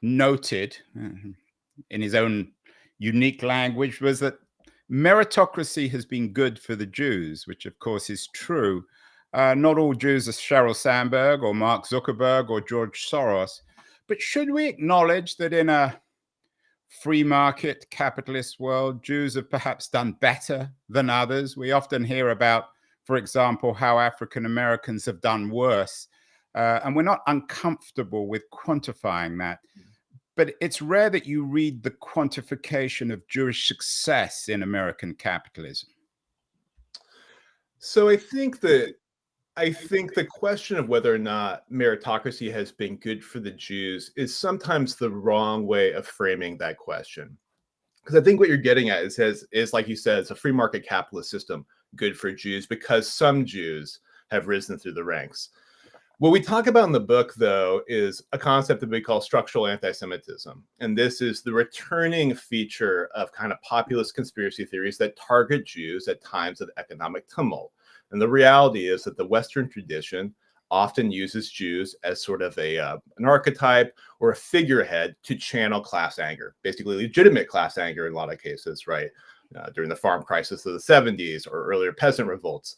noted in his own unique language was that meritocracy has been good for the Jews, which of course is true. Not all Jews are Sheryl Sandberg or Mark Zuckerberg or George Soros, but should we acknowledge that in a free market capitalist world, Jews have perhaps done better than others? We often hear about, for example, how African Americans have done worse. And we're not uncomfortable with quantifying that. But it's rare that you read the quantification of Jewish success in American capitalism. So I think the question of whether or not meritocracy has been good for the Jews is sometimes the wrong way of framing that question. Because I think what you're getting at is like you said, it's a free market capitalist system good for Jews because some Jews have risen through the ranks. What we talk about in the book, though, is a concept that we call structural anti-Semitism. And this is the returning feature of kind of populist conspiracy theories that target Jews at times of economic tumult. And the reality is that the Western tradition often uses Jews as sort of an archetype or a figurehead to channel class anger, basically legitimate class anger in a lot of cases, right? During the farm crisis of the 70s or earlier peasant revolts.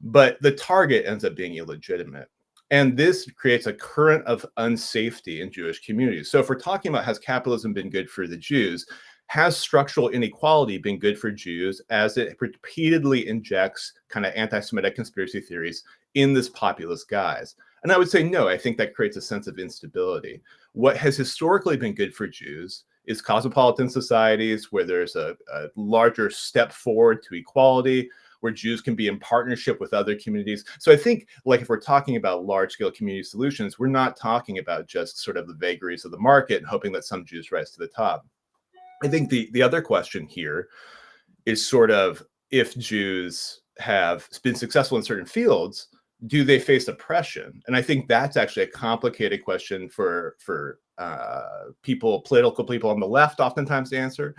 But the target ends up being illegitimate. And this creates a current of unsafety in Jewish communities. So if we're talking about has capitalism been good for the Jews, has structural inequality been good for Jews as it repeatedly injects kind of anti-Semitic conspiracy theories in this populist guise? And I would say no, I think that creates a sense of instability. What has historically been good for Jews is cosmopolitan societies where there's a larger step forward to equality, where Jews can be in partnership with other communities. So I think, like, if we're talking about large-scale community solutions, we're not talking about just sort of the vagaries of the market and hoping that some Jews rise to the top. I think the other question here is sort of, if Jews have been successful in certain fields, do they face oppression? And I think that's actually a complicated question for political people on the left oftentimes to answer.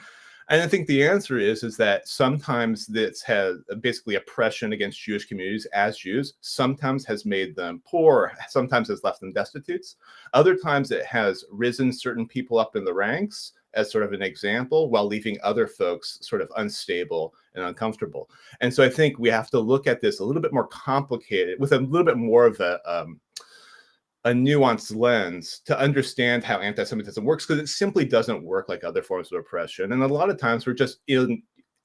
And I think the answer is that sometimes this has basically oppression against Jewish communities as Jews, sometimes has made them poor, sometimes has left them destitute. Other times it has risen certain people up in the ranks as sort of an example, while leaving other folks sort of unstable and uncomfortable. And so I think we have to look at this a little bit more complicated, with a little bit more of a nuanced lens to understand how anti-Semitism works, because it simply doesn't work like other forms of oppression. And a lot of times we're just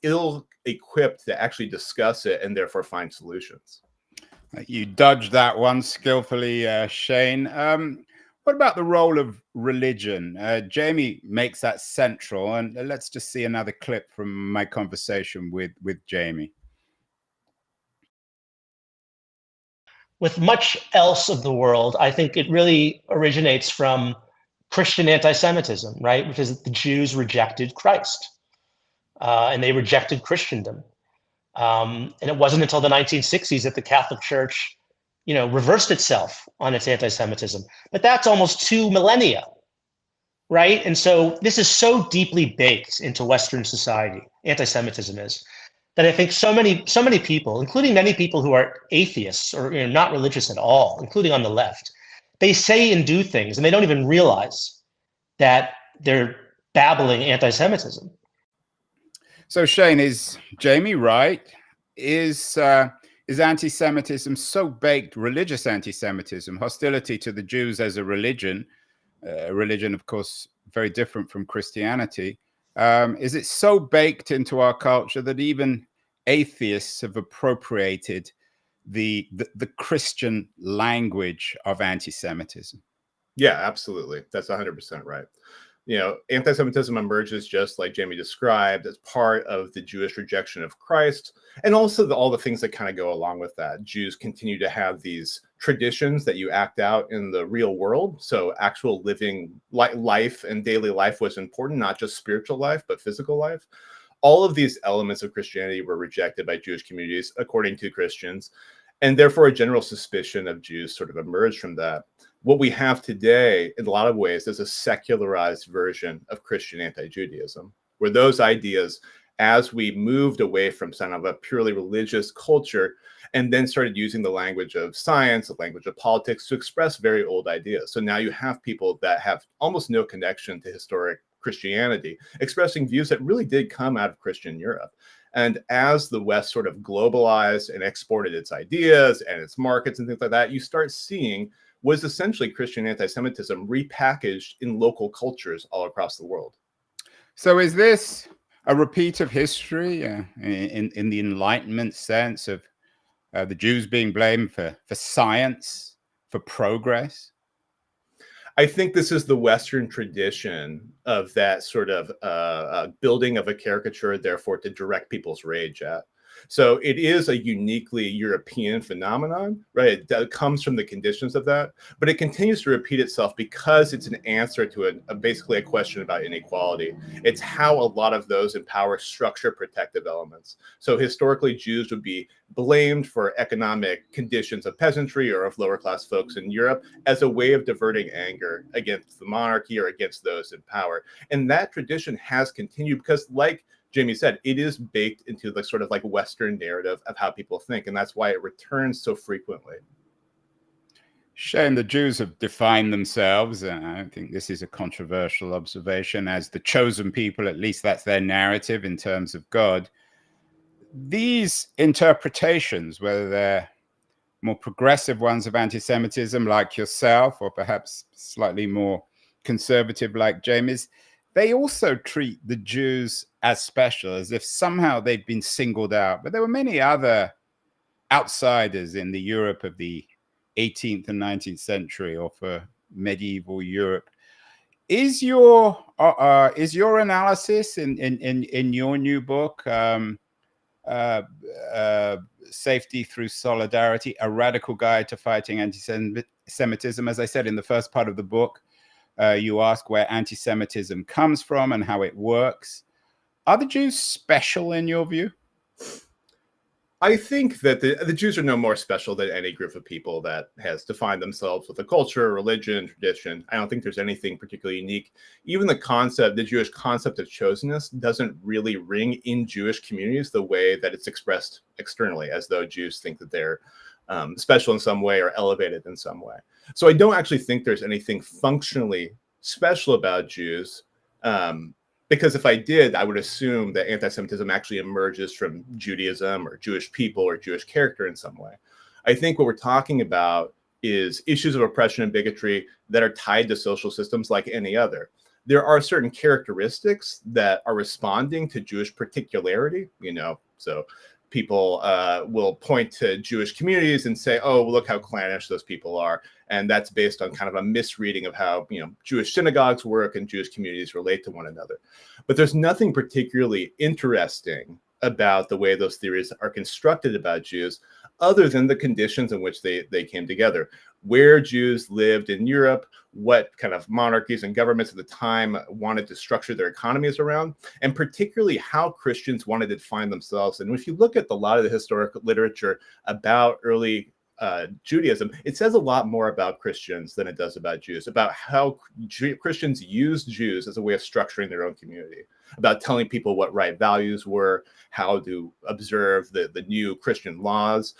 ill-equipped to actually discuss it and therefore find solutions. You dodged that one skillfully, Shane. What about the role of religion? Jamie makes that central, and let's just see another clip from my conversation with Jamie. With much else of the world, I think it really originates from Christian anti-Semitism, right? Which is that the Jews rejected Christ and they rejected Christendom. And it wasn't until the 1960s that the Catholic Church, reversed itself on its anti-Semitism. But that's almost 2 millennia, right? And so this is so deeply baked into Western society, anti-Semitism is, that I think so many people, including many people who are atheists or not religious at all, including on the left, they say and do things and they don't even realize that they're babbling anti-Semitism. So Shane, is Jamie right? Is anti-Semitism so baked, religious anti-Semitism, hostility to the Jews as a religion, of course, very different from Christianity, is it so baked into our culture that even atheists have appropriated the Christian language of anti-Semitism? Yeah, absolutely. That's 100% right. Anti-Semitism emerges, just like Jamie described, as part of the Jewish rejection of Christ, and also all the things that kind of go along with that. Jews continue to have these traditions that you act out in the real world. So actual living life and daily life was important, not just spiritual life, but physical life. All of these elements of Christianity were rejected by Jewish communities, according to Christians, and therefore a general suspicion of Jews sort of emerged from that. What we have today, in a lot of ways, is a secularized version of Christian anti-Judaism, where those ideas, as we moved away from kind of a purely religious culture, and then started using the language of science, the language of politics to express very old ideas. So now you have people that have almost no connection to historic Christianity expressing views that really did come out of Christian Europe. And as the West sort of globalized and exported its ideas and its markets and things like that, you start seeing was essentially Christian anti-Semitism repackaged in local cultures all across the world. So is this a repeat of history in the Enlightenment sense of the Jews being blamed for science, for progress? I think this is the Western tradition of that sort of building of a caricature, therefore, to direct people's rage at. So it is a uniquely European phenomenon, right? It comes from the conditions of that, but it continues to repeat itself because it's an answer to basically a question about inequality. It's how a lot of those in power structure protective elements. So historically, Jews would be blamed for economic conditions of peasantry or of lower class folks in Europe as a way of diverting anger against the monarchy or against those in power. And that tradition has continued because, like Jamie said, it is baked into the sort of like Western narrative of how people think. And that's why it returns so frequently. Shane, the Jews have defined themselves, and I don't think this is a controversial observation, as the chosen people. At least that's their narrative in terms of God. These interpretations, whether they're more progressive ones of anti-Semitism like yourself, or perhaps slightly more conservative like Jamie's, they also treat the Jews as special, as if somehow they've been singled out. But there were many other outsiders in the Europe of the 18th and 19th century, or for medieval Europe. Is your analysis in your new book, Safety Through Solidarity, a radical guide to fighting anti-Semitism? As I said in the first part of the book, you ask where anti-Semitism comes from and how it works. Are the Jews special in your view? I think that the Jews are no more special than any group of people that has defined themselves with a culture, religion, tradition. I don't think there's anything particularly unique. Even the Jewish concept of chosenness doesn't really ring in Jewish communities the way that it's expressed externally, as though Jews think that they're special in some way or elevated in some way. So I don't actually think there's anything functionally special about Jews. Because if I did, I would assume that anti-Semitism actually emerges from Judaism or Jewish people or Jewish character in some way. I think what we're talking about is issues of oppression and bigotry that are tied to social systems like any other. There are certain characteristics that are responding to Jewish particularity, so people will point to Jewish communities and say, oh, well, look how clannish those people are. And that's based on kind of a misreading of how, Jewish synagogues work and Jewish communities relate to one another. But there's nothing particularly interesting about the way those theories are constructed about Jews, other than the conditions in which they came together. Where Jews lived in Europe, what kind of monarchies and governments at the time wanted to structure their economies around, and particularly how Christians wanted to define themselves. And if you look at a lot of the historical literature about early Judaism, it says a lot more about Christians than it does about Jews, about how Christians used Jews as a way of structuring their own community, about telling people what right values were, how to observe the new Christian laws,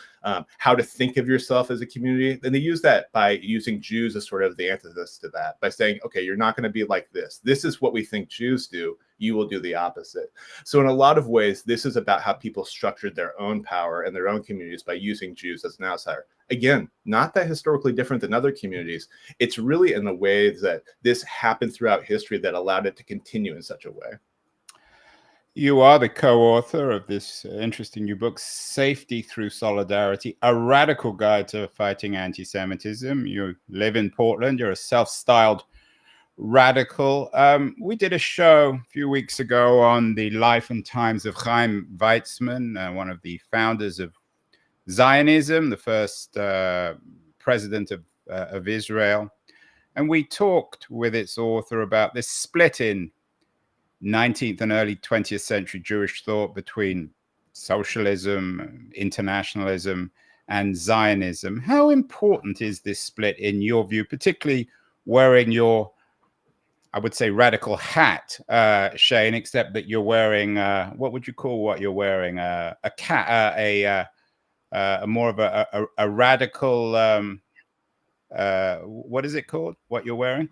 how to think of yourself as a community. And they use that by using Jews as sort of the antithesis to that, by saying, okay, you're not going to be like this. This is what we think Jews do. You will do the opposite. So in a lot of ways, this is about how people structured their own power and their own communities by using Jews as an outsider. Again, not that historically different than other communities. It's really in the way that this happened throughout history that allowed it to continue in such a way. You are the co-author of this interesting new book, Safety Through Solidarity, a radical guide to fighting anti-Semitism. You live in Portland. You're a self-styled radical. We did a show a few weeks ago on the life and times of Chaim Weizmann, one of the founders of Zionism, the first president of Israel. And we talked with its author about this split in 19th and early 20th century Jewish thought between socialism, internationalism, and Zionism. How important is this split in your view, particularly wearing your, I would say, radical hat, Shane, except that you're wearing, what would you call what you're wearing? A more of a radical. What is it called? What you're wearing?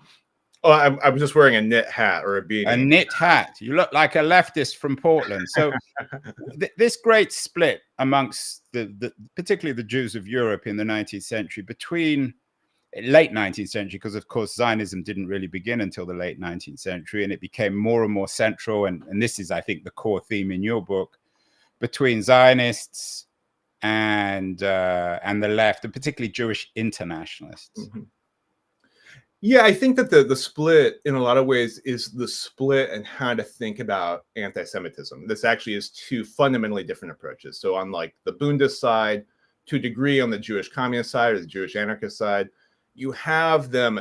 Oh, I was just wearing a knit hat or a beanie. A knit hat. You look like a leftist from Portland. So this great split amongst particularly the Jews of Europe in the 19th century, between late 19th century, because of course Zionism didn't really begin until the late 19th century, and it became more and more central. And this is, I think, the core theme in your book, between Zionists and the left, and particularly Jewish internationalists. Mm-hmm. Yeah, I think that the split in a lot of ways is the split in how to think about anti-Semitism. This actually is two fundamentally different approaches. So on like the Bundist side, to a degree on the Jewish communist side or the Jewish anarchist side, you have them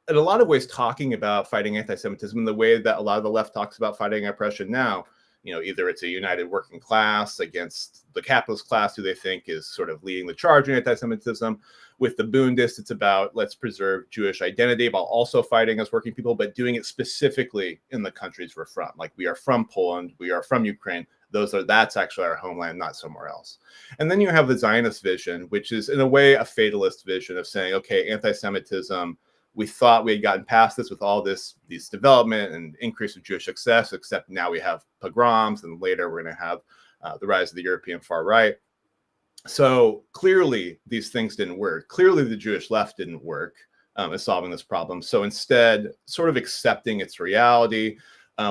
in a lot of ways talking about fighting anti-Semitism in the way that a lot of the left talks about fighting oppression now. You know, either it's a united working class against the capitalist class, who they think is sort of leading the charge in anti-Semitism. With the Bundists, it's about let's preserve Jewish identity while also fighting as working people, but doing it specifically in the countries we're from. Like, we are from Poland, we are from Ukraine. That's actually our homeland, not somewhere else. And then you have the Zionist vision, which is in a way a fatalist vision of saying, okay, anti-Semitism, we thought we had gotten past this with all these development and increase of Jewish success, except now we have pogroms, and later we're going to have the rise of the European far right. So clearly these things didn't work. Clearly the Jewish left didn't work at solving this problem. So instead, sort of accepting its reality,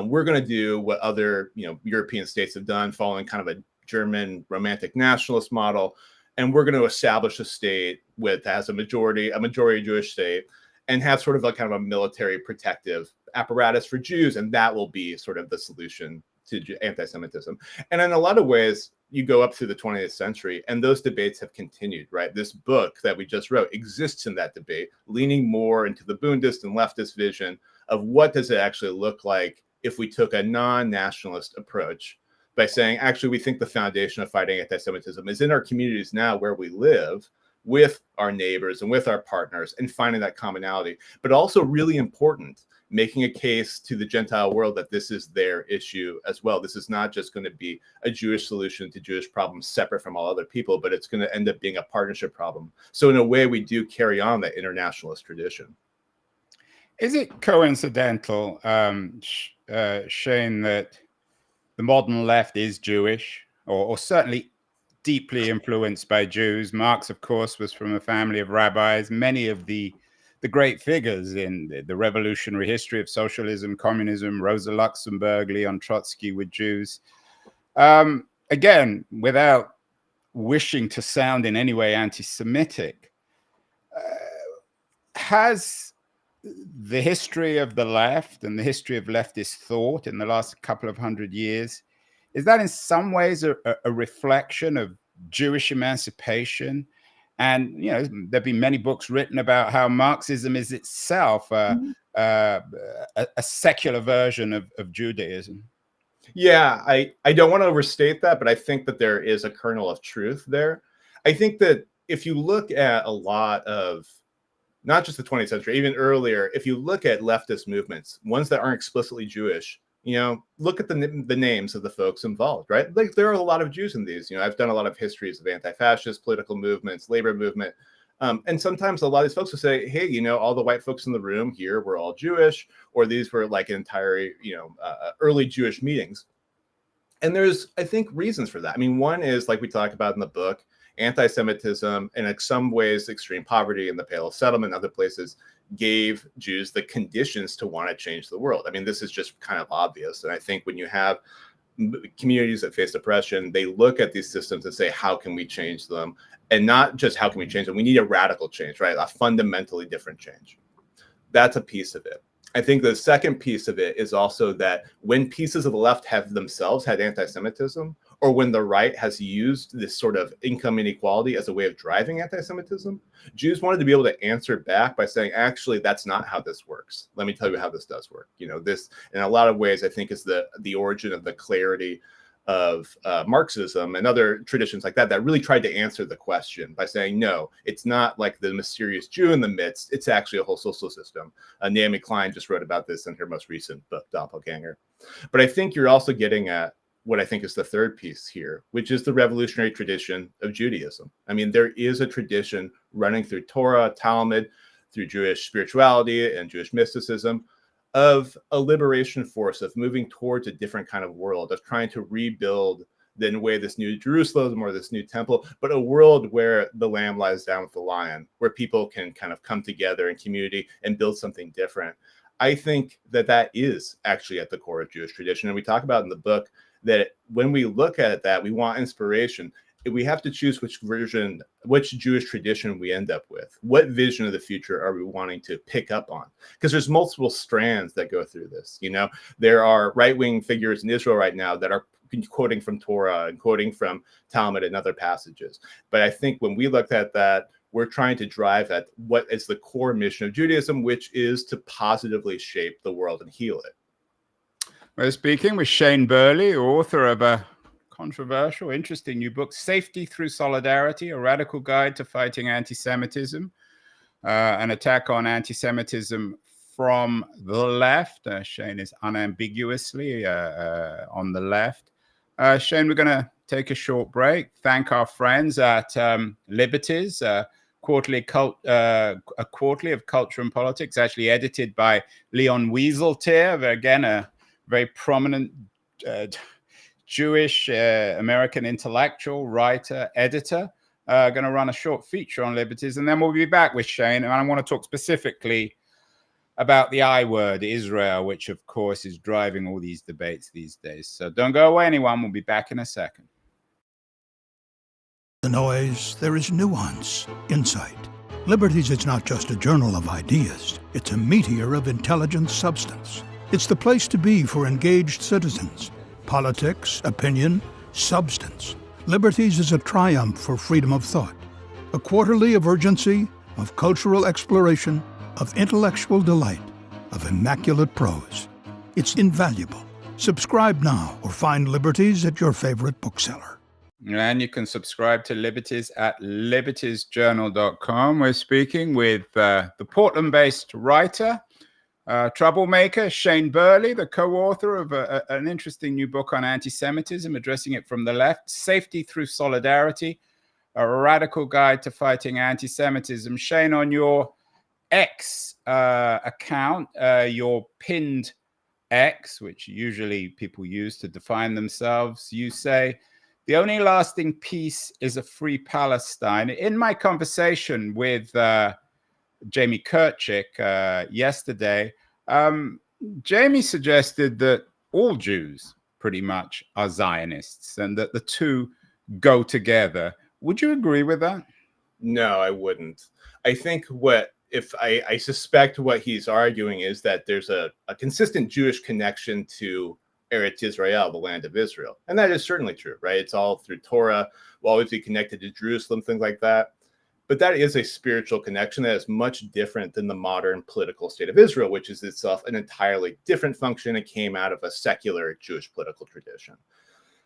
we're going to do what other European states have done, following kind of a German romantic nationalist model, and we're going to establish a state that has a majority Jewish state, and have sort of a kind of a military protective apparatus for Jews, and that will be sort of the solution to anti-Semitism. And in a lot of ways, you go up through the 20th century, and those debates have continued, right? This book that we just wrote exists in that debate, leaning more into the Bundist and leftist vision of what does it actually look like if we took a non-nationalist approach by saying, actually, we think the foundation of fighting anti-Semitism is in our communities now where we live, with our neighbors and with our partners, and finding that commonality. But also, really important, making a case to the Gentile world that this is their issue as well. This is not just going to be a Jewish solution to Jewish problems separate from all other people, but it's going to end up being a partnership problem. So in a way, we do carry on that internationalist tradition. Is it coincidental, Shane, that the modern left is Jewish, or certainly deeply influenced by Jews? Marx, of course, was from a family of rabbis. Many of the great figures in the revolutionary history of socialism, communism, Rosa Luxemburg, Leon Trotsky, were Jews. Again, without wishing to sound in any way anti-Semitic, has the history of the left and the history of leftist thought in the last couple of hundred years, is that in some ways a reflection of Jewish emancipation? And there've been many books written about how Marxism is itself a secular version of Judaism. Yeah, I don't want to overstate that, but I think that there is a kernel of truth there. I think that if you look at a lot of, not just the 20th century, even earlier, if you look at leftist movements, ones that aren't explicitly Jewish, look at the names of the folks involved, right? Like, there are a lot of Jews in these. I've done a lot of histories of anti-fascist political movements, labor movement. And sometimes a lot of these folks will say, hey, all the white folks in the room here were all Jewish, or these were like entire, early Jewish meetings. And there's, I think, reasons for that. I mean, one is, like we talk about in the book, anti-Semitism, and in some ways extreme poverty in the Pale of Settlement and other places gave Jews the conditions to want to change the world. I mean, this is just kind of obvious. And I think when you have communities that face oppression, they look at these systems and say, how can we change them? And not just how can we change them, we need a radical change, right? A fundamentally different change. That's a piece of it. I think the second piece of it is also that when pieces of the left have themselves had anti-Semitism, or when the right has used this sort of income inequality as a way of driving anti-Semitism, Jews wanted to be able to answer back by saying, actually, that's not how this works. Let me tell you how this does work. This, in a lot of ways, I think is the origin of the clarity of Marxism and other traditions like that really tried to answer the question by saying, no, it's not like the mysterious Jew in the midst. It's actually a whole social system. Naomi Klein just wrote about this in her most recent book, Doppelganger. But I think you're also getting at what I think is the third piece here, which is the revolutionary tradition of Judaism. I mean, there is a tradition running through Torah, Talmud, through Jewish spirituality and Jewish mysticism of a liberation force, of moving towards a different kind of world, of trying to rebuild the way this new Jerusalem or this new temple, but a world where the lamb lies down with the lion, where people can kind of come together in community and build something different. I think that that is actually at the core of Jewish tradition. And we talk about in the book that when we look at that, we want inspiration. We have to choose which Jewish tradition we end up with. What vision of the future are we wanting to pick up on? Because there's multiple strands that go through this. You know, there are right-wing figures in Israel right now that are quoting from Torah and quoting from Talmud and other passages. But I think when we looked at that, we're trying to drive at what is the core mission of Judaism, which is to positively shape the world and heal it. We're speaking with Shane Burley, author of a controversial, interesting new book, Safety Through Solidarity, A Radical Guide to Fighting Anti-Semitism, an attack on anti-Semitism from the left. Shane is unambiguously on the left. Shane, we're going to take a short break. Thank our friends at Liberties, a quarterly of culture and politics, actually edited by Leon Wieseltier, again, a very prominent Jewish American intellectual, writer, editor. Going to run a short feature on Liberties, and then we'll be back with Shane. And I want to talk specifically about the I word, Israel, which of course is driving all these debates these days. So don't go away, anyone. We'll be back in a second. The noise, there is nuance, insight. Liberties is not just a journal of ideas. It's a meteor of intelligent substance. It's the place to be for engaged citizens. Politics, opinion, substance. Liberties is a triumph for freedom of thought. A quarterly of urgency, of cultural exploration, of intellectual delight, of immaculate prose. It's invaluable. Subscribe now or find Liberties at your favorite bookseller. And you can subscribe to Liberties at libertiesjournal.com. We're speaking with the Portland-based writer, troublemaker, Shane Burley, the co-author of an interesting new book on anti-Semitism, addressing it from the left, Safety Through Solidarity, a radical guide to fighting anti-Semitism. Shane, on your X account, your pinned X, which usually people use to define themselves, you say, the only lasting peace is a free Palestine. In my conversation with Jamie Kirchick yesterday, Jamie suggested that all Jews pretty much are Zionists and that the two go together. Would you agree with that? No, I wouldn't. I think I suspect what he's arguing is that there's a consistent Jewish connection to Eretz Israel, the land of Israel. And that is certainly true, right? It's all through Torah. We'll always be connected to Jerusalem, things like that. But that is a spiritual connection that is much different than the modern political state of Israel, which is itself an entirely different function and came out of a secular Jewish political tradition.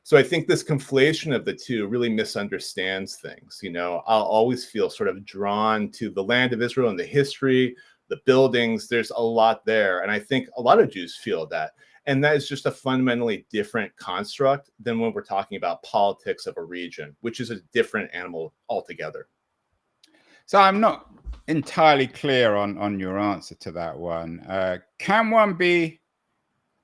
So I think this conflation of the two really misunderstands things. You know, I'll always feel sort of drawn to the land of Israel and the history, the buildings. There's a lot there. And I think a lot of Jews feel that. And that is just a fundamentally different construct than when we're talking about politics of a region, which is a different animal altogether. So I'm not entirely clear on your answer to that one. Can one be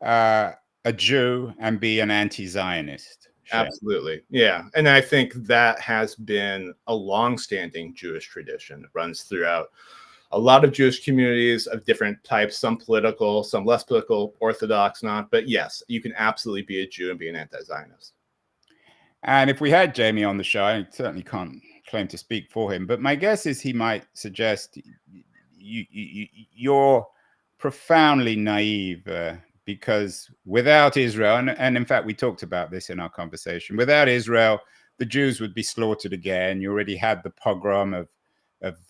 a Jew and be an anti-Zionist? Shane? Absolutely. Yeah. And I think that has been a long-standing Jewish tradition. It runs throughout a lot of Jewish communities of different types, some political, some less political, Orthodox, not. But yes, you can absolutely be a Jew and be an anti-Zionist. And if we had Jamie on the show, I certainly can't claim to speak for him, but my guess is he might suggest you're profoundly naive because without Israel, and in fact, we talked about this in our conversation, without Israel, the Jews would be slaughtered again. You already had the pogrom of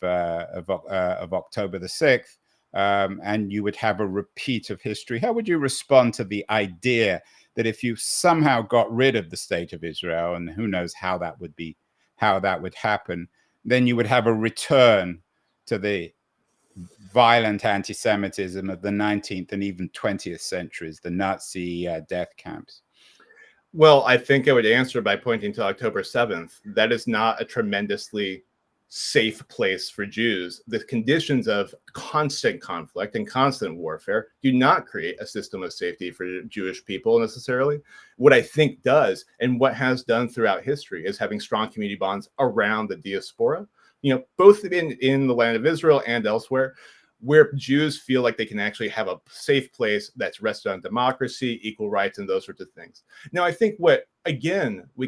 October the 6th, and you would have a repeat of history. How would you respond to the idea that if you somehow got rid of the state of Israel, and who knows how that would happen, then you would have a return to the violent anti-Semitism of the 19th and even 20th centuries, the Nazi death camps? Well, I think I would answer by pointing to October 7th. That is not a tremendously safe place for Jews. The conditions of constant conflict and constant warfare do not create a system of safety for Jewish people necessarily. What I think does, and what has done throughout history, is having strong community bonds around the diaspora, both in the land of Israel and elsewhere, where Jews feel like they can actually have a safe place that's rested on democracy, equal rights, and those sorts of things. Now, I think we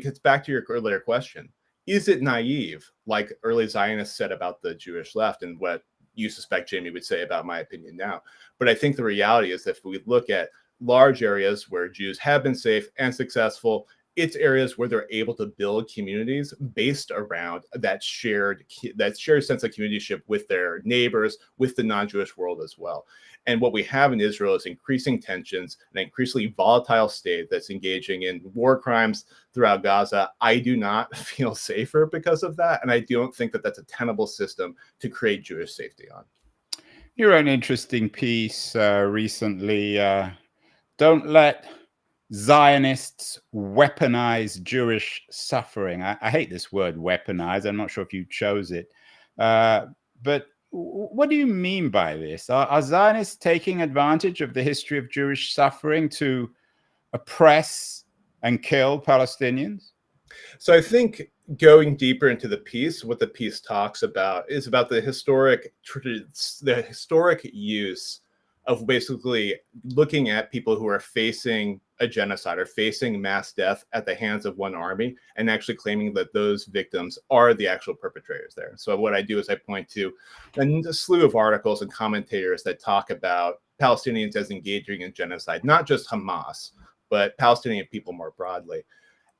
get back to your earlier question. Is it naive, like early Zionists said about the Jewish left, and what you suspect Jamie would say about my opinion now? But I think the reality is that if we look at large areas where Jews have been safe and successful, it's areas where they're able to build communities based around that shared sense of communityship with their neighbors, with the non-Jewish world as well. And what we have in Israel is increasing tensions, an increasingly volatile state that's engaging in war crimes throughout Gaza. I do not feel safer because of that, and I don't think that that's a tenable system to create Jewish safety on. You wrote an interesting piece recently. Don't let Zionists weaponize Jewish suffering. I hate this word weaponize. I'm not sure if you chose it. But what do you mean by this? Are Zionists taking advantage of the history of Jewish suffering to oppress and kill Palestinians? So I think going deeper into the piece, what the piece talks about is about the historic use of basically looking at people who are facing a genocide or facing mass death at the hands of one army and actually claiming that those victims are the actual perpetrators there. So what I do is I point to a slew of articles and commentators that talk about Palestinians as engaging in genocide, not just Hamas, but Palestinian people more broadly,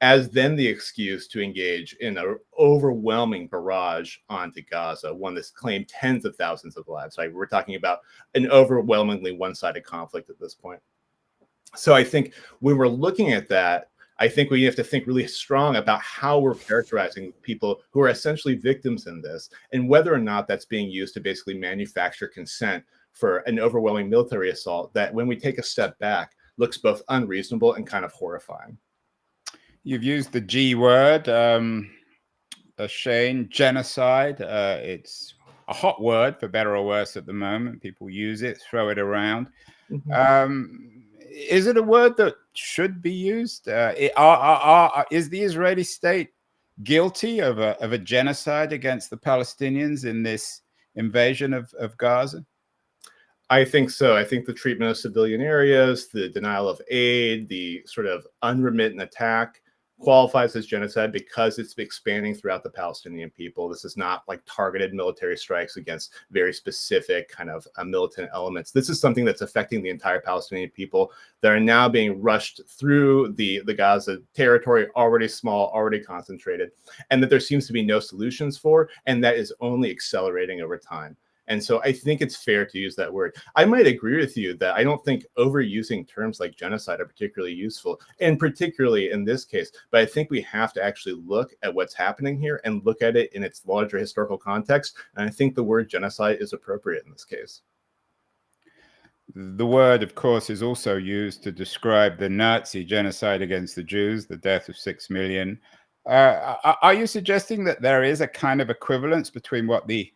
as then the excuse to engage in an overwhelming barrage onto Gaza, one that's claimed tens of thousands of lives. Right? We're talking about an overwhelmingly one-sided conflict at this point. So I think when we're looking at that, I think we have to think really strong about how we're characterizing people who are essentially victims in this, and whether or not that's being used to basically manufacture consent for an overwhelming military assault that, when we take a step back, looks both unreasonable and kind of horrifying. You've used the G word, Shane, genocide. It's a hot word, for better or worse, at the moment. People use it, throw it around. Mm-hmm. Is it a word that should be used? Is the Israeli state guilty of a genocide against the Palestinians in this invasion of Gaza? I think so. I think the treatment of civilian areas, the denial of aid, the sort of unremittent attack qualifies as genocide because it's expanding throughout the Palestinian people. This is not like targeted military strikes against very specific kind of militant elements. This is something that's affecting the entire Palestinian people that are now being rushed through the Gaza territory, already small, already concentrated, and that there seems to be no solutions for, and that is only accelerating over time. And so I think it's fair to use that word. I might agree with you that I don't think overusing terms like genocide are particularly useful, and particularly in this case. But I think we have to actually look at what's happening here and look at it in its larger historical context. And I think the word genocide is appropriate in this case. The word, of course, is also used to describe the Nazi genocide against the Jews, the death of 6 million. Are you suggesting that there is a kind of equivalence between what the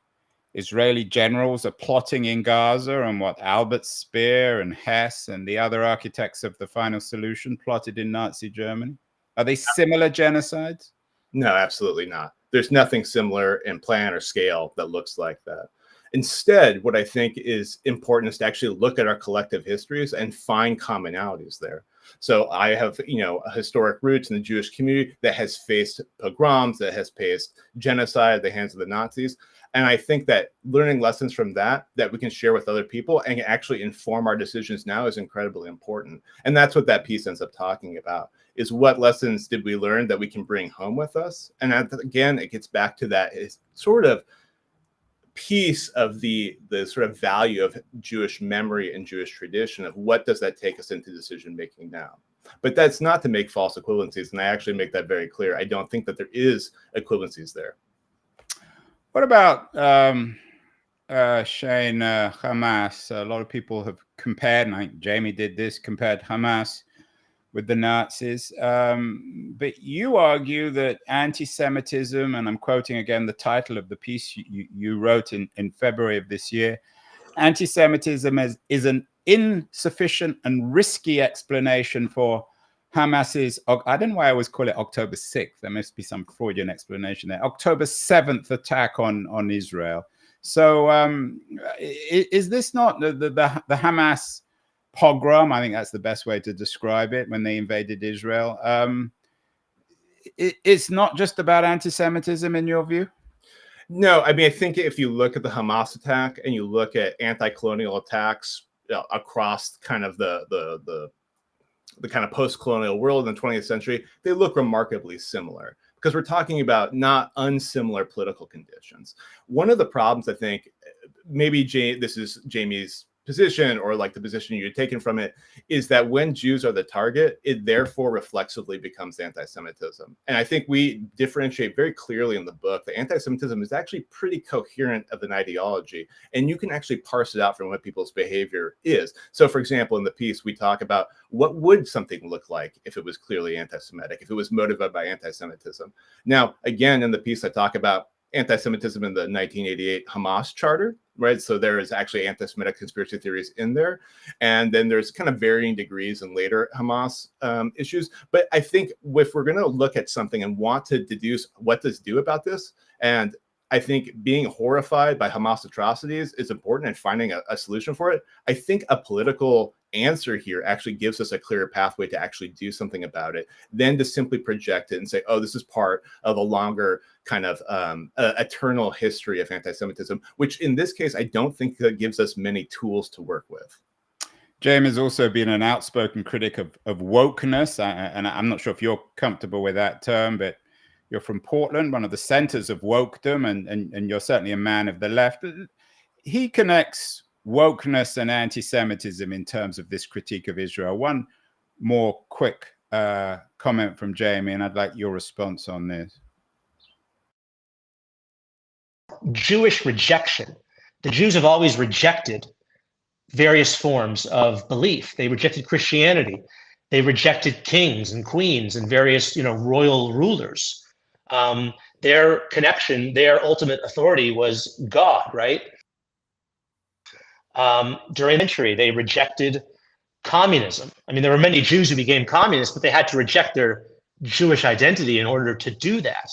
Israeli generals are plotting in Gaza and what Albert Speer and Hess and the other architects of the final solution plotted in Nazi Germany? Are they similar genocides? No, absolutely not. There's nothing similar in plan or scale that looks like that. Instead, what I think is important is to actually look at our collective histories and find commonalities there. So I have, a historic roots in the Jewish community that has faced pogroms, that has faced genocide at the hands of the Nazis. And I think that learning lessons from that we can share with other people and actually inform our decisions now is incredibly important. And that's what that piece ends up talking about, is what lessons did we learn that we can bring home with us? And again, it gets back to that sort of piece of the sort of value of Jewish memory and Jewish tradition of what does that take us into decision making now. But that's not to make false equivalencies, and I actually make that very clear. I don't think that there is equivalencies there. What about Shane, Hamas? A lot of people have compared, and I think Jamie did this, compared Hamas with the Nazis. But you argue that anti-Semitism, and I'm quoting again the title of the piece you wrote in February of this year, anti-Semitism is an insufficient and risky explanation for Hamas's, I don't know why I always call it October 6th. There must be some Freudian explanation there. October 7th attack on Israel. So is this not the Hamas pogrom? I think that's the best way to describe it when they invaded Israel. It's not just about anti-Semitism in your view? No, I mean, I think if you look at the Hamas attack and you look at anti-colonial attacks across kind of the kind of post-colonial world in the 20th century, they look remarkably similar because we're talking about not unsimilar political conditions. One of the problems, I think, maybe this is Jamie's position or like the position you're taking from it, is that when Jews are the target, it therefore reflexively becomes anti-Semitism. And I think we differentiate very clearly in the book that anti-Semitism is actually pretty coherent of an ideology, and you can actually parse it out from what people's behavior is. So for example, in the piece, we talk about what would something look like if it was clearly anti-Semitic, if it was motivated by anti-Semitism. Now, again, in the piece, I talk about anti-Semitism in the 1988 Hamas Charter, right? So there is actually anti-Semitic conspiracy theories in there. And then there's kind of varying degrees in later Hamas issues. But I think if we're going to look at something and want to deduce what does do about this, and I think being horrified by Hamas atrocities is important and finding a solution for it. I think a political answer here actually gives us a clearer pathway to actually do something about it than to simply project it and say, oh, this is part of a longer kind of eternal history of anti-Semitism, which in this case, I don't think that gives us many tools to work with. James has also been an outspoken critic of wokeness, and I'm not sure if you're comfortable with that term, but you're from Portland, one of the centers of wokedom, and you're certainly a man of the left. He connects wokeness and anti-Semitism in terms of this critique of Israel. One more quick comment from Jamie, and I'd like your response on this. Jewish rejection. The Jews have always rejected various forms of belief. They rejected Christianity. They rejected kings and queens and various, royal rulers. Their connection, their ultimate authority was God, right? During the century, they rejected communism. I mean, there were many Jews who became communists, but they had to reject their Jewish identity in order to do that.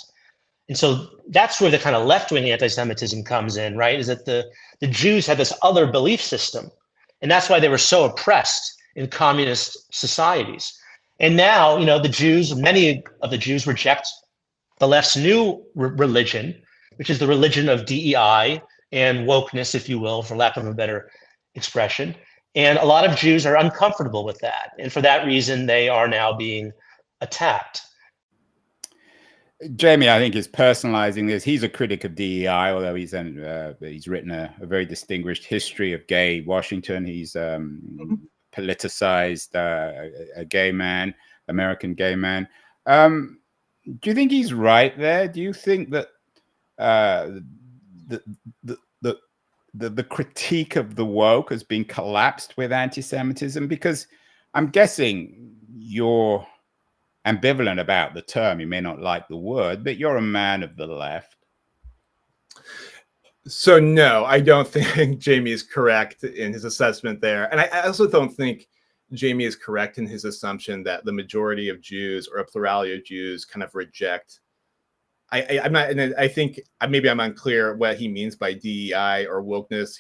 And so that's where the kind of left-wing anti-Semitism comes in, right? Is that the Jews had this other belief system. And that's why they were so oppressed in communist societies. And now, the Jews, many of the Jews reject the left's new religion, which is the religion of DEI and wokeness, if you will, for lack of a better expression. And a lot of Jews are uncomfortable with that. And for that reason, they are now being attacked. Jamie, I think, is personalizing this. He's a critic of DEI, although he's written a very distinguished history of gay Washington. He's politicized a gay man, American gay man. Do you think he's right there? Do you think that the critique of the woke has been collapsed with anti-Semitism? Because I'm guessing you're ambivalent about the term. You may not like the word, but you're a man of the left. So no, I don't think Jamie is correct in his assessment there. And I also don't think Jamie is correct in his assumption that the majority of Jews or a plurality of Jews kind of reject. I'm not, and I think maybe I'm unclear what he means by DEI or wokeness.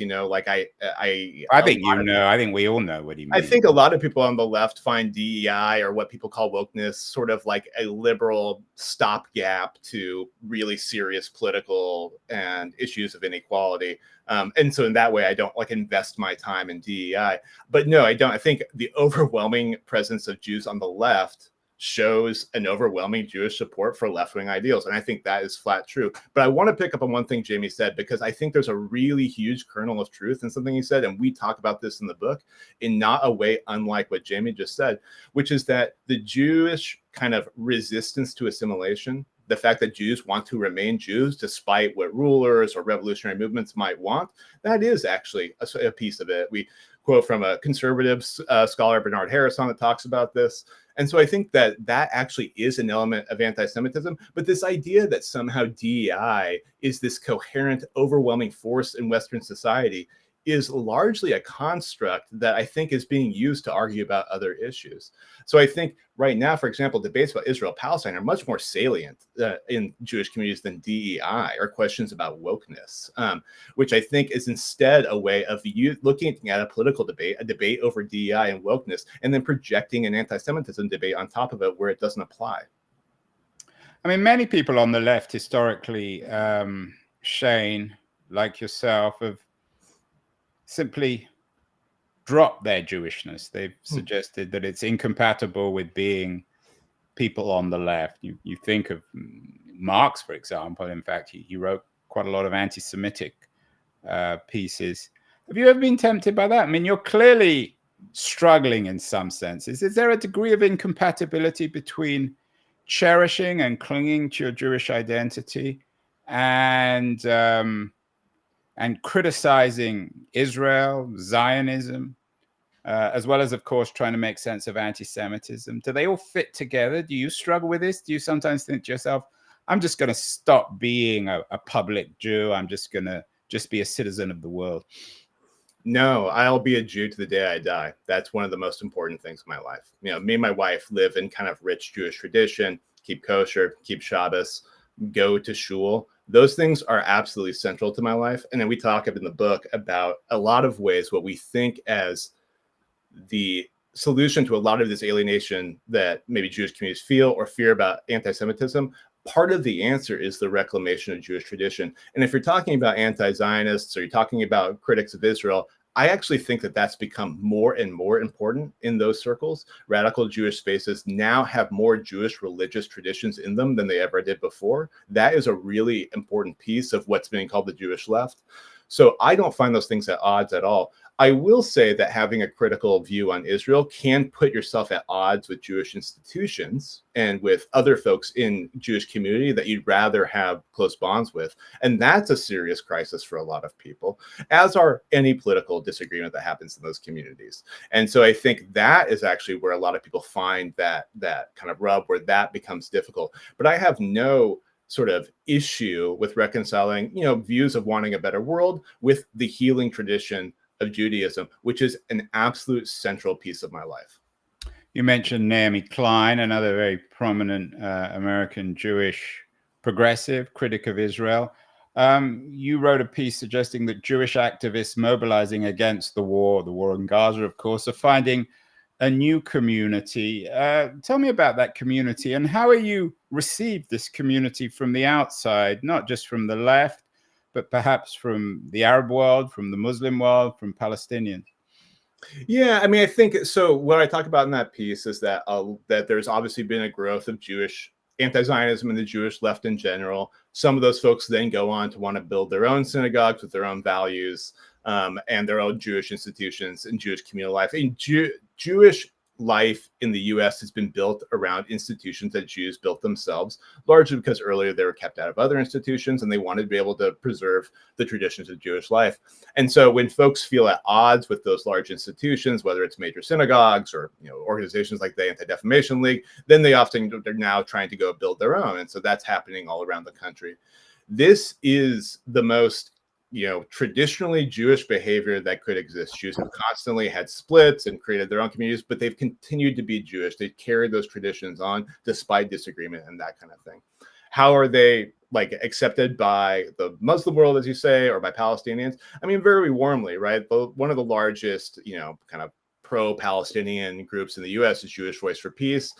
I think we all know what he means. I think a lot of people on the left find DEI or what people call wokeness sort of like a liberal stopgap to really serious political and issues of inequality. And so in that way, I don't invest my time in DEI. But no, I don't. I think the overwhelming presence of Jews on the left shows an overwhelming Jewish support for left-wing ideals. And I think that is flat true. But I want to pick up on one thing Jamie said, because I think there's a really huge kernel of truth in something he said. And we talk about this in the book in not a way unlike what Jamie just said, which is that the Jewish kind of resistance to assimilation, the fact that Jews want to remain Jews despite what rulers or revolutionary movements might want, that is actually a piece of it. quote from a conservative scholar, Bernard Harrison, that talks about this. And so I think that that actually is an element of anti-Semitism. But this idea that somehow DEI is this coherent, overwhelming force in Western society is largely a construct that I think is being used to argue about other issues. So I think right now, for example, debates about Israel-Palestine are much more salient in Jewish communities than DEI or questions about wokeness, which I think is instead a way of you looking at a political debate, a debate over DEI and wokeness, and then projecting an anti-Semitism debate on top of it where it doesn't apply. I mean, many people on the left historically, Shane, like yourself, have simply drop their Jewishness. They've suggested that it's incompatible with being people on the left. You think of Marx, for example. In fact, he wrote quite a lot of anti-Semitic pieces. Have you ever been tempted by that? I mean, you're clearly struggling in some senses. Is there a degree of incompatibility between cherishing and clinging to your Jewish identity and criticizing Israel, Zionism, as well as, of course, trying to make sense of anti-Semitism? Do they all fit together? Do you struggle with this? Do you sometimes think to yourself, I'm just going to stop being a public Jew. I'm just going to be a citizen of the world? No, I'll be a Jew to the day I die. That's one of the most important things in my life. You know, me and my wife live in kind of rich Jewish tradition, keep kosher, keep Shabbos, go to shul. Those things are absolutely central to my life. And then we talk in the book about a lot of ways what we think as the solution to a lot of this alienation that maybe Jewish communities feel or fear about anti-Semitism. Part of the answer is the reclamation of Jewish tradition. And if you're talking about anti-Zionists or you're talking about critics of Israel, I actually think that that's become more and more important in those circles. Radical Jewish spaces now have more Jewish religious traditions in them than they ever did before. That is a really important piece of what's being called the Jewish left. So I don't find those things at odds at all. I will say that having a critical view on Israel can put yourself at odds with Jewish institutions and with other folks in Jewish community that you'd rather have close bonds with. And that's a serious crisis for a lot of people, as are any political disagreement that happens in those communities. And so I think that is actually where a lot of people find that kind of rub, where that becomes difficult. But I have no sort of issue with reconciling, views of wanting a better world with the healing tradition of Judaism, which is an absolute central piece of my life. You mentioned Naomi Klein, another very prominent American Jewish progressive critic of Israel. You wrote a piece suggesting that Jewish activists mobilizing against the war in Gaza, of course, are finding a new community. Tell me about that community and how you received this community from the outside, not just from the left, but perhaps from the Arab world, from the Muslim world, from Palestinians. Yeah, I mean, I think so. What I talk about in that piece is that that there's obviously been a growth of Jewish anti-Zionism and the Jewish left in general. Some of those folks then go on to want to build their own synagogues with their own values and their own Jewish institutions and Jewish communal life. And Jewish life in the U.S. has been built around institutions that Jews built themselves, largely because earlier they were kept out of other institutions and they wanted to be able to preserve the traditions of Jewish life. And so when folks feel at odds with those large institutions, whether it's major synagogues or organizations like the Anti-Defamation League, then they're now trying to go build their own. And so that's happening all around the country. This is the most traditionally Jewish behavior that could exist. Jews have constantly had splits and created their own communities, but they've continued to be Jewish. They carried those traditions on despite disagreement and that kind of thing. How are they accepted by the Muslim world, as you say, or by Palestinians? I mean, very warmly, right? One of the largest, kind of pro-Palestinian groups in the U.S. is Jewish Voice for Peace.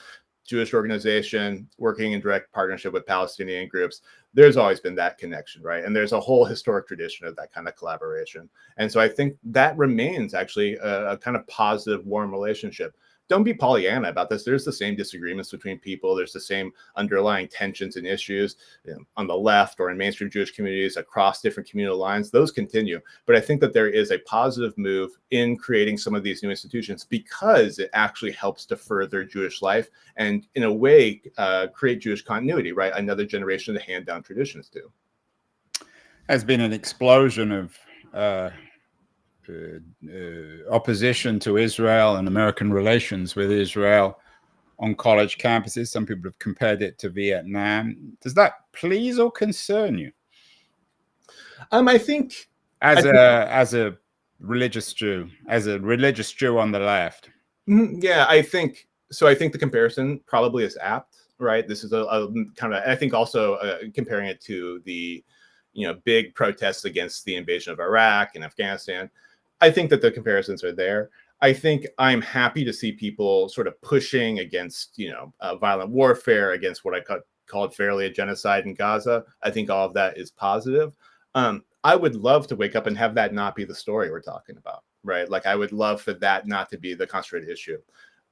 Jewish organization working in direct partnership with Palestinian groups. There's always been that connection, right? And there's a whole historic tradition of that kind of collaboration. And so I think that remains actually a kind of positive, warm relationship. Don't be Pollyanna about this. There's the same disagreements between people. There's the same underlying tensions and issues on the left or in mainstream Jewish communities across different communal lines. Those continue. But I think that there is a positive move in creating some of these new institutions because it actually helps to further Jewish life and in a way create Jewish continuity, right? Another generation to hand down traditions to. There's been an explosion of opposition to Israel and American relations with Israel on college campuses. Some people have compared it to Vietnam. Does that please or concern you? I think as a religious Jew, on the left. Yeah, I think so. I think the comparison probably is apt, right? This is a kind of, I think also comparing it to the, big protests against the invasion of Iraq and Afghanistan. I think that the comparisons are there. I think I'm happy to see people sort of pushing against, violent warfare, against what I call it fairly a genocide in Gaza. I think all of that is positive. I would love to wake up and have that not be the story we're talking about, right? Like, I would love for that not to be the concentrated issue.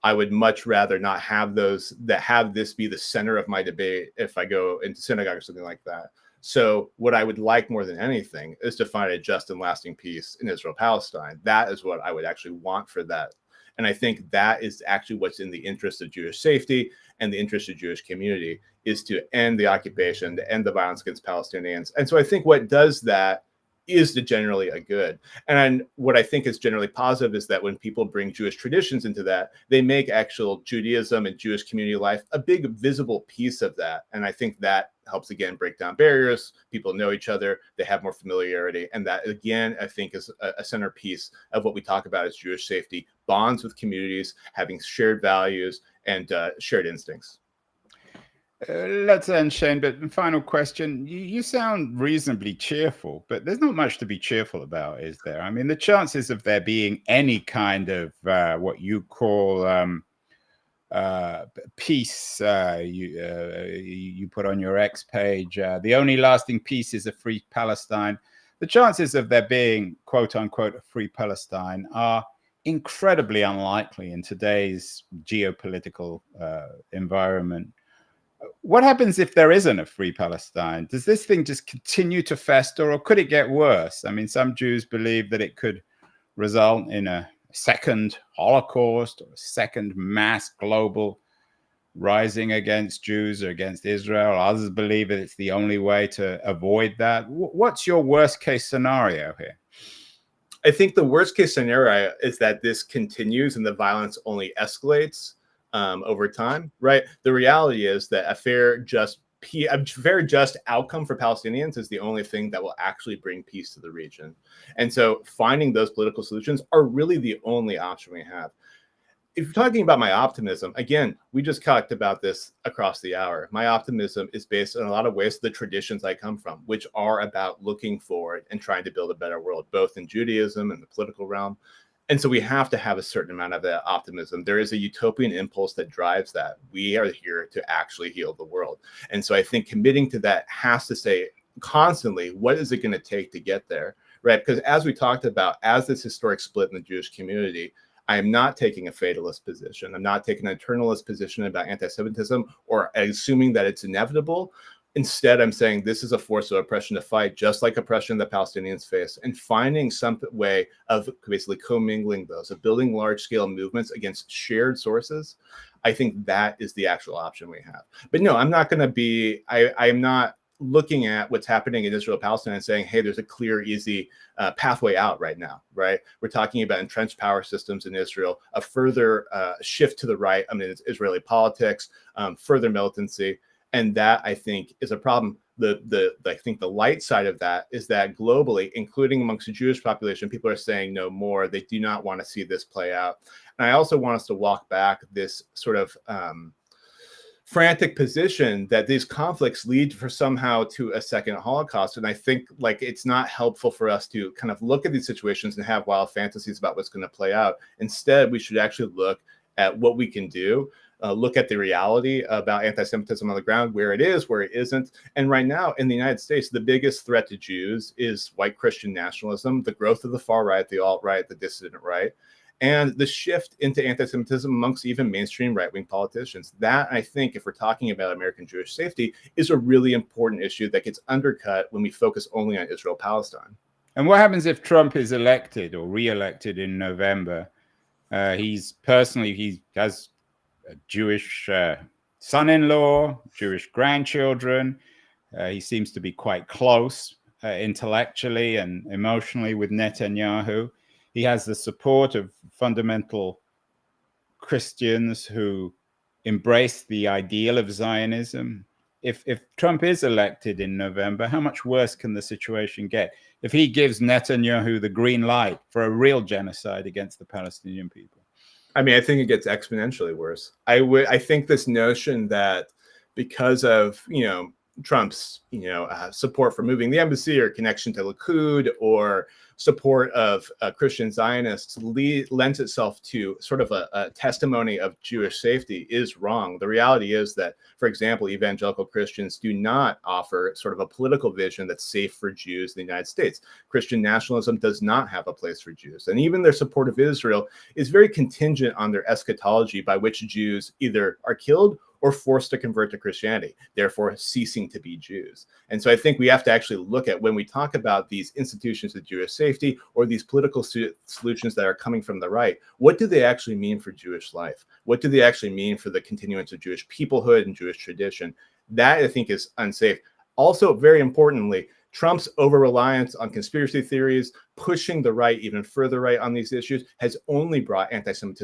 I would much rather not have have this be the center of my debate if I go into synagogue or something like that. So what I would like more than anything is to find a just and lasting peace in Israel-Palestine. That is what I would actually want for that. And I think that is actually what's in the interest of Jewish safety and the interest of Jewish community, is to end the occupation, to end the violence against Palestinians. And so I think what does that is generally a good. And what I think is generally positive is that when people bring Jewish traditions into that, they make actual Judaism and Jewish community life a big visible piece of that. And I think that helps, again, break down barriers. People know each other, they have more familiarity. And that, again, I think is a centerpiece of what we talk about as Jewish safety, bonds with communities, having shared values and shared instincts. Let's end, Shane, but final question. You sound reasonably cheerful, but there's not much to be cheerful about, is there? I mean, the chances of there being any kind of what you call peace, you put on your X page, the only lasting peace is a free Palestine. The chances of there being, quote unquote, a free Palestine are incredibly unlikely in today's geopolitical environment. What happens if there isn't a free Palestine? Does this thing just continue to fester, or could it get worse? I mean, some Jews believe that it could result in a second Holocaust or a second mass global rising against Jews or against Israel. Others believe that it's the only way to avoid that. What's your worst case scenario here? I think the worst case scenario is that this continues and the violence only escalates over time, right? The reality is that a fair, just outcome for Palestinians is the only thing that will actually bring peace to the region. And so finding those political solutions are really the only option we have. If you're talking about my optimism, again, we just talked about this across the hour. My optimism is based in a lot of ways the traditions I come from, which are about looking forward and trying to build a better world, both in Judaism and the political realm. And so we have to have a certain amount of that optimism. There is a utopian impulse that drives that. We are here to actually heal the world. And so I think committing to that has to say constantly, what is it going to take to get there, right? Because as we talked about, as this historic split in the Jewish community, I am not taking a fatalist position. I'm not taking an eternalist position about anti-Semitism or assuming that it's inevitable. Instead, I'm saying this is a force of oppression to fight, just like oppression that Palestinians face, and finding some way of basically commingling those, of building large-scale movements against shared sources. I think that is the actual option we have. But no, I'm not going to be, I'm not looking at what's happening in Israel, Palestine, and saying, hey, there's a clear, easy pathway out right now, right? We're talking about entrenched power systems in Israel, a further shift to the right. I mean, it's Israeli politics, further militancy. And that, I think, is a problem. I think the light side of that is that globally, including amongst the Jewish population, people are saying no more. They do not want to see this play out. And I also want us to walk back this sort of frantic position that these conflicts lead for somehow to a second Holocaust. And I think like it's not helpful for us to kind of look at these situations and have wild fantasies about what's going to play out. Instead, we should actually look at what we can do. Look at the reality about anti-Semitism on the ground, where it is, where it isn't. And right now in the United States, the biggest threat to Jews is white Christian nationalism, the growth of the far right, the alt-right, the dissident right, and the shift into anti-Semitism amongst even mainstream right-wing politicians. That, I think, if we're talking about American Jewish safety, is a really important issue that gets undercut when we focus only on Israel-Palestine. And what happens if Trump is elected or re-elected in November? He has a Jewish son-in-law, Jewish grandchildren. He seems to be quite close intellectually and emotionally with Netanyahu. He has the support of fundamental Christians who embrace the ideal of Zionism. If Trump is elected in November, how much worse can the situation get? If he gives Netanyahu the green light for a real genocide against the Palestinian people? I mean, I think it gets exponentially worse. I think this notion that because of, Trump's, support for moving the embassy or connection to Likud or support of Christian Zionists lends itself to sort of a testimony of Jewish safety is wrong. The reality is that, for example, evangelical Christians do not offer sort of a political vision that's safe for Jews in the United States. Christian nationalism does not have a place for Jews. And even their support of Israel is very contingent on their eschatology, by which Jews either are killed or forced to convert to Christianity, therefore ceasing to be Jews. And so I think we have to actually look at, when we talk about these institutions of Jewish safety or these political solutions that are coming from the right, what do they actually mean for Jewish life? What do they actually mean for the continuance of Jewish peoplehood and Jewish tradition? That, I think, is unsafe. Also, very importantly, Trump's over-reliance on conspiracy theories, pushing the right even further right on these issues, has only brought anti-Semitism